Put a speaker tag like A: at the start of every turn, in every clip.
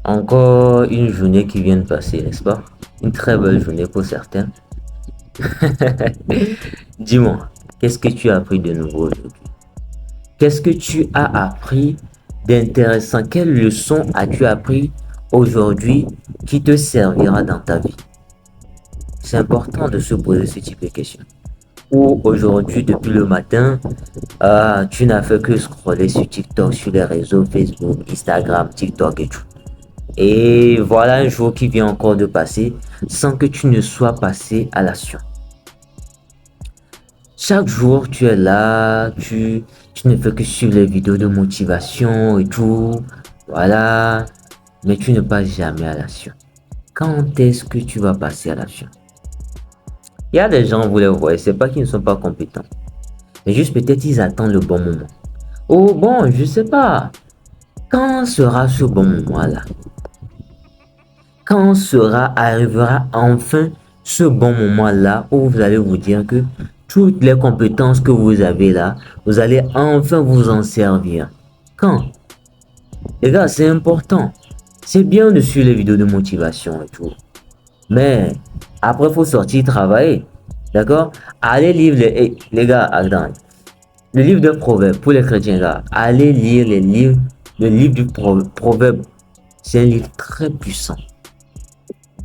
A: Encore une journée qui vient de passer, n'est-ce pas? Une très belle journée pour certains. Dis-moi, qu'est-ce que tu as appris de nouveau aujourd'hui? Qu'est-ce que tu as appris d'intéressant? Quelle leçon as-tu appris aujourd'hui qui te servira dans ta vie? C'est important de se poser ce type de questions. Ou aujourd'hui, depuis le matin, tu n'as fait que scroller sur TikTok, sur les réseaux Facebook, Instagram, TikTok et tout. Et voilà un jour qui vient encore de passer sans que tu ne sois passé à l'action. Chaque jour, tu es là, tu ne fais que suivre les vidéos de motivation et tout. Voilà. Mais tu ne passes jamais à l'action. Quand est-ce que tu vas passer à l'action? Il y a des gens, vous les voyez, c'est pas qu'ils ne sont pas compétents. Mais juste peut-être ils attendent le bon moment. Oh bon, je sais pas. Quand sera ce bon moment-là? Quand arrivera enfin ce bon moment-là où vous allez vous dire que toutes les compétences que vous avez là, vous allez enfin vous en servir. Quand? Les gars, c'est important. C'est bien de suivre les vidéos de motivation et tout. Mais après, il faut sortir travailler. D'accord? Allez lire les gars, attends. Le livre de Proverbes pour les chrétiens, gars. Allez lire le livre du Proverbe. C'est un livre très puissant.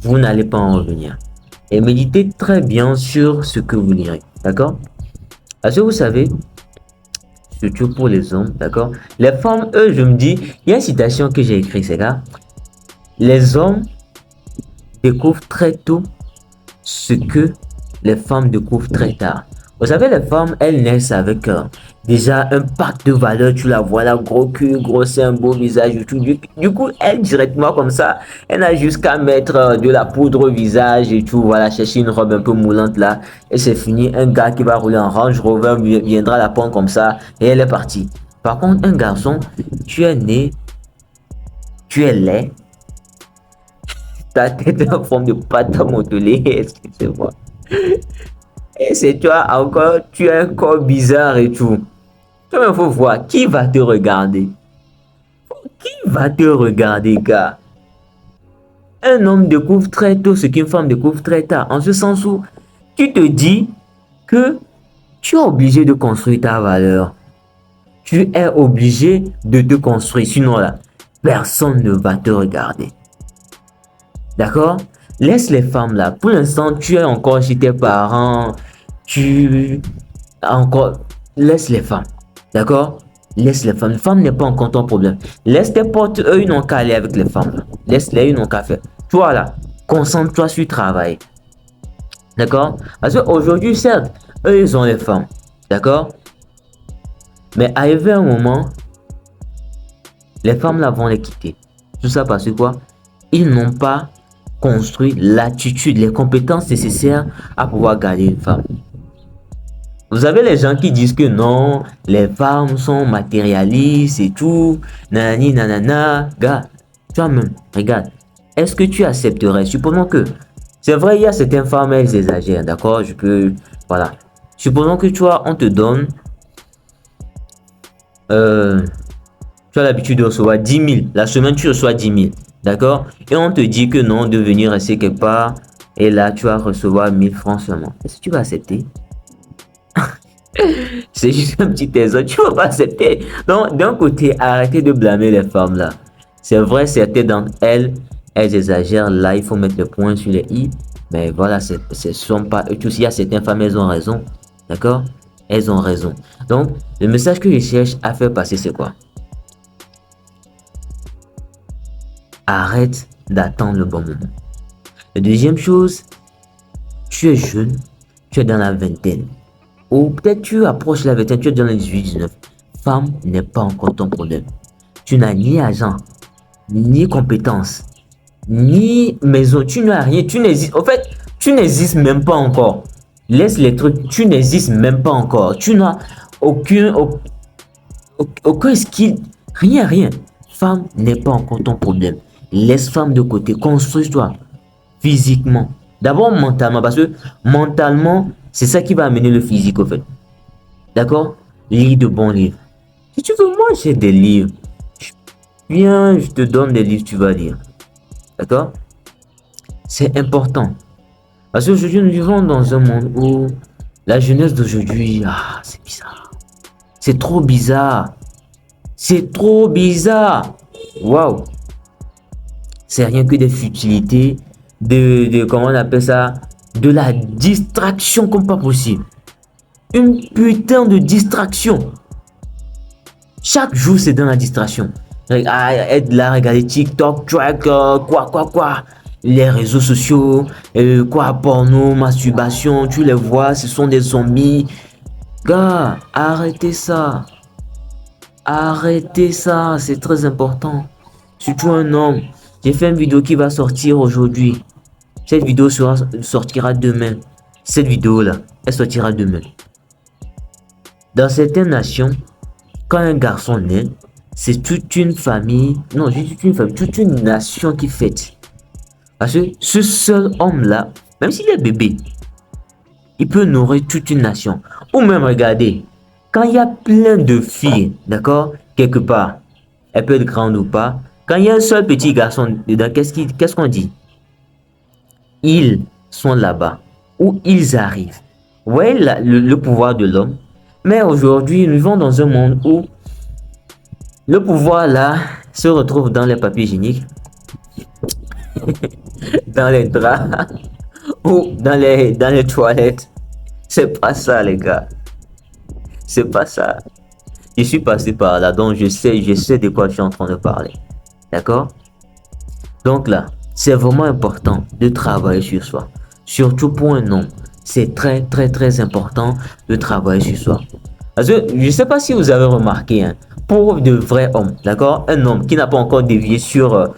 A: Vous n'allez pas en revenir. Et méditez très bien sur ce que vous lirez. D'accord? Parce que vous savez, surtout pour les hommes, d'accord? Les femmes, eux, je me dis, il y a une citation que j'ai écrite, c'est là. Les hommes découvrent très tôt ce que les femmes découvrent très tard. Vous savez, les femmes, elles naissent avec déjà un pack de valeurs. Tu la vois là, gros cul, gros sein, beau visage et tout. Du coup, elle, directement comme ça, elle n'a juste qu'à mettre de la poudre au visage et tout. Voilà, chercher une robe un peu moulante là. Et c'est fini. Un gars qui va rouler en Range Rover viendra la prendre comme ça. Et elle est partie. Par contre, un garçon, tu es né, tu es laid. Ta tête est en forme de pâte à modeler. Excusez-moi. Et c'est toi encore, tu as un corps bizarre et tout. Comme il faut voir, qui va te regarder? Qui va te regarder, gars? Un homme découvre très tôt ce qu'une femme découvre très tard. En ce sens où tu te dis que tu es obligé de construire ta valeur. Tu es obligé de te construire. Sinon, là, personne ne va te regarder. D'accord? Laisse les femmes là. Pour l'instant, tu es encore chez tes parents. Tu encore laisse les femmes. D'accord? Laisse les femmes. Les femmes n'est pas encore ton problème. Laisse tes potes, eux, ils n'ont qu'à aller avec les femmes. Laisse-les, ils n'ont qu'à faire. Toi là, concentre-toi sur le travail. D'accord? Parce qu'aujourd'hui, certes, eux, ils ont les femmes. D'accord? Mais arrivé un moment, les femmes là vont les quitter. Tout ça parce que quoi? Ils n'ont pas construit l'attitude, les compétences nécessaires à pouvoir garder une femme. Vous avez les gens qui disent que non, les femmes sont matérialistes et tout, nanani nanana. Gars, toi-même, regarde, est-ce que tu accepterais? Supposons que, c'est vrai, il y a certaines femmes, elles exagèrent, d'accord? Voilà. Supposons que toi, on te donne, tu as l'habitude de recevoir 10 000. La semaine, tu reçois 10 000, d'accord? Et on te dit que non, de venir rester quelque part, et là, tu vas recevoir 1000 francs seulement. Est-ce que tu vas accepter? C'est juste un petit exemple, tu vas pas accepter. Donc, d'un côté, arrêtez de blâmer les femmes là. C'est vrai, certaines d'entre elles, elles exagèrent. Là, il faut mettre le point sur les i. Mais voilà, ce sont pas eux tous. Il y a certaines femmes, elles ont raison. D'accord? Elles ont raison. Donc, le message que je cherche à faire passer, c'est quoi? Arrête d'attendre le bon moment. La deuxième chose, tu es jeune, tu es dans la vingtaine. Ou peut-être tu approches la vingtaine, tu es dans les 18-19. Femme n'est pas encore ton problème. Tu n'as ni argent, ni compétences, ni maison. Tu n'as rien, tu n'existes. En fait, tu n'existes même pas encore. Laisse les trucs, tu n'existes même pas encore. Tu n'as aucun skill, rien. Femme n'est pas encore ton problème. Laisse femme de côté, construis-toi physiquement. D'abord mentalement, parce que mentalement, c'est ça qui va amener le physique au fait. D'accord? Lis de bons livres. Si tu veux, moi j'ai des livres. Viens, je te donne des livres, tu vas lire. D'accord? C'est important. Parce qu'aujourd'hui, nous vivons dans un monde où la jeunesse d'aujourd'hui, c'est bizarre. C'est trop bizarre. C'est trop bizarre. Waouh. C'est rien que des futilités, comment on appelle ça, de la distraction comme pas possible. Une putain de distraction. Chaque jour, c'est dans la distraction. Être là, regarder TikTok, track, quoi. Les réseaux sociaux, porno, masturbation, tu les vois, ce sont des zombies. Gars, arrêtez ça. Arrêtez ça, c'est très important. Surtout un homme. J'ai fait une vidéo qui va sortir aujourd'hui. Cette vidéo sortira demain. Cette vidéo-là, elle sortira demain. Dans certaines nations, quand un garçon naît, c'est toute une famille, non, toute une famille, toute une nation qui fête. Parce que ce seul homme-là, même s'il est bébé, il peut nourrir toute une nation. Ou même, regardez, quand il y a plein de filles, d'accord, quelque part, elle peut être grande ou pas, quand il y a un seul petit garçon dedans, qu'est-ce qu'on dit? Ils sont là-bas, ou ils arrivent. Vous voyez le pouvoir de l'homme? Mais aujourd'hui, nous vivons dans un monde où le pouvoir là se retrouve dans les papiers hygiéniques, dans les draps ou dans les toilettes. C'est pas ça, les gars. C'est pas ça. Je suis passé par là, donc je sais de quoi je suis en train de parler. D'accord? Donc là, c'est vraiment important de travailler sur soi. Surtout pour un homme. C'est très important de travailler sur soi. Parce que je ne sais pas si vous avez remarqué, hein, pour de vrais hommes, d'accord? Un homme qui n'a pas encore dévié sur...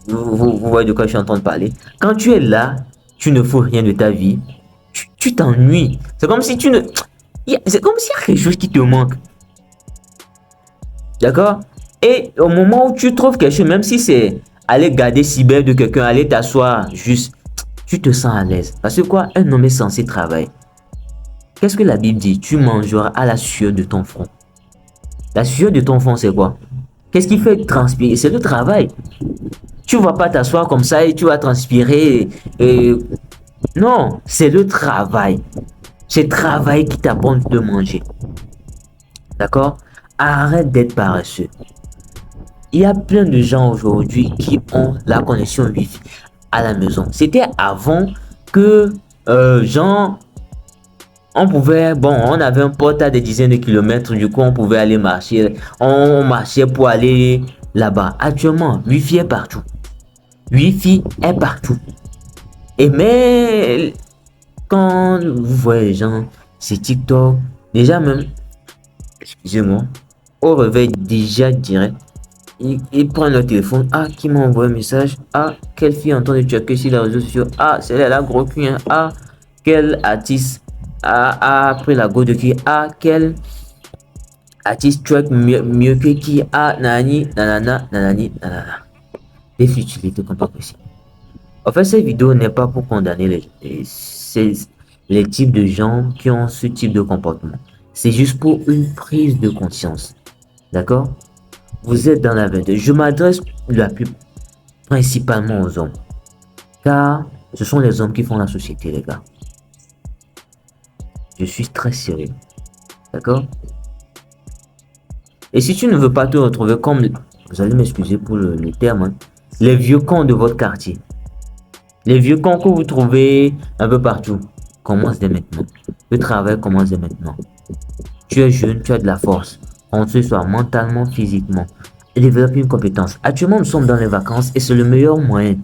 A: vous voyez de quoi je suis en train de parler. Quand tu es là, tu ne fous rien de ta vie. Tu t'ennuies. C'est comme si tu ne... C'est comme s'il y a quelque chose qui te manque. D'accord? Et au moment où tu trouves quelque chose, même si c'est aller garder si belle de quelqu'un, aller t'asseoir, juste, tu te sens à l'aise. Parce que quoi? Un homme est censé travailler. Qu'est-ce que la Bible dit? Tu mangeras à la sueur de ton front. La sueur de ton front, c'est quoi? Qu'est-ce qui fait transpirer? C'est le travail. Tu ne vas pas t'asseoir comme ça et tu vas transpirer. Non, c'est le travail. C'est le travail qui t'apprend de manger. D'accord? Arrête d'être paresseux. Il y a plein de gens aujourd'hui qui ont la connexion Wi-Fi à la maison. C'était avant que, on pouvait, on avait un pote à des dizaines de kilomètres, du coup, on pouvait aller marcher. On marchait pour aller là-bas. Actuellement, Wi-Fi est partout. Wi-Fi est partout. Et mais, quand vous voyez les gens, c'est TikTok, déjà même, excusez-moi, au réveil, déjà direct, ils prennent leur téléphone. Ah, qui m'a envoyé un message? Ah, quelle fille entend de checker sur les réseaux sociaux? Ah, c'est la gros cul. Hein. Ah, quel artiste a pris la go de qui? Ah, quel artiste track mieux que qui? Ah, nanani, nanana, nanani, nanana. Des futilités comme pas possible. En fait, cette vidéo n'est pas pour condamner les types de gens qui ont ce type de comportement. C'est juste pour une prise de conscience. D'accord? Vous êtes dans la vingtaine. Je m'adresse principalement aux hommes. Car ce sont les hommes qui font la société, les gars. Je suis très sérieux. D'accord? Et si tu ne veux pas te retrouver comme... Vous allez m'excuser pour le terme. Hein, les vieux cons de votre quartier. Les vieux cons que vous trouvez un peu partout. Commence dès maintenant. Le travail commence dès maintenant. Tu es jeune, tu as de la force. Construis soit mentalement, physiquement. Et développe une compétence. Actuellement, nous sommes dans les vacances et c'est le meilleur moyen.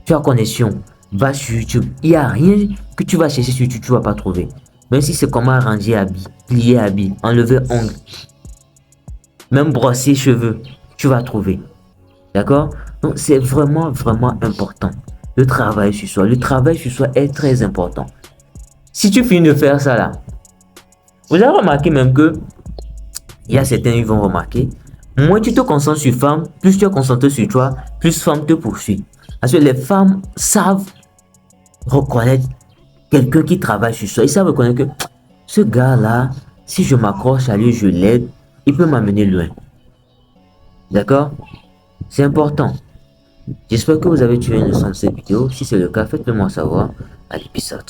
A: Tu as connexion. Va sur YouTube. Il n'y a rien que tu vas chercher sur YouTube, tu ne vas pas trouver. Même si c'est comment arranger habits, plier habits, enlever ongles. Même brosser cheveux, tu vas trouver. D'accord? Donc, c'est vraiment important. Le travail sur soi. Le travail sur soi est très important. Si tu finis de faire ça là, vous avez remarqué même que il y a certains qui vont remarquer, moins tu te concentres sur femme, plus tu es concentré sur toi, plus femme te poursuit. Parce que les femmes savent reconnaître quelqu'un qui travaille sur soi. Ils savent reconnaître que ce gars-là, si je m'accroche à lui, je l'aide, il peut m'amener loin. D'accord? C'est important. J'espère que vous avez tué une leçon de cette vidéo. Si c'est le cas, faites-le moi savoir. À l'épisode.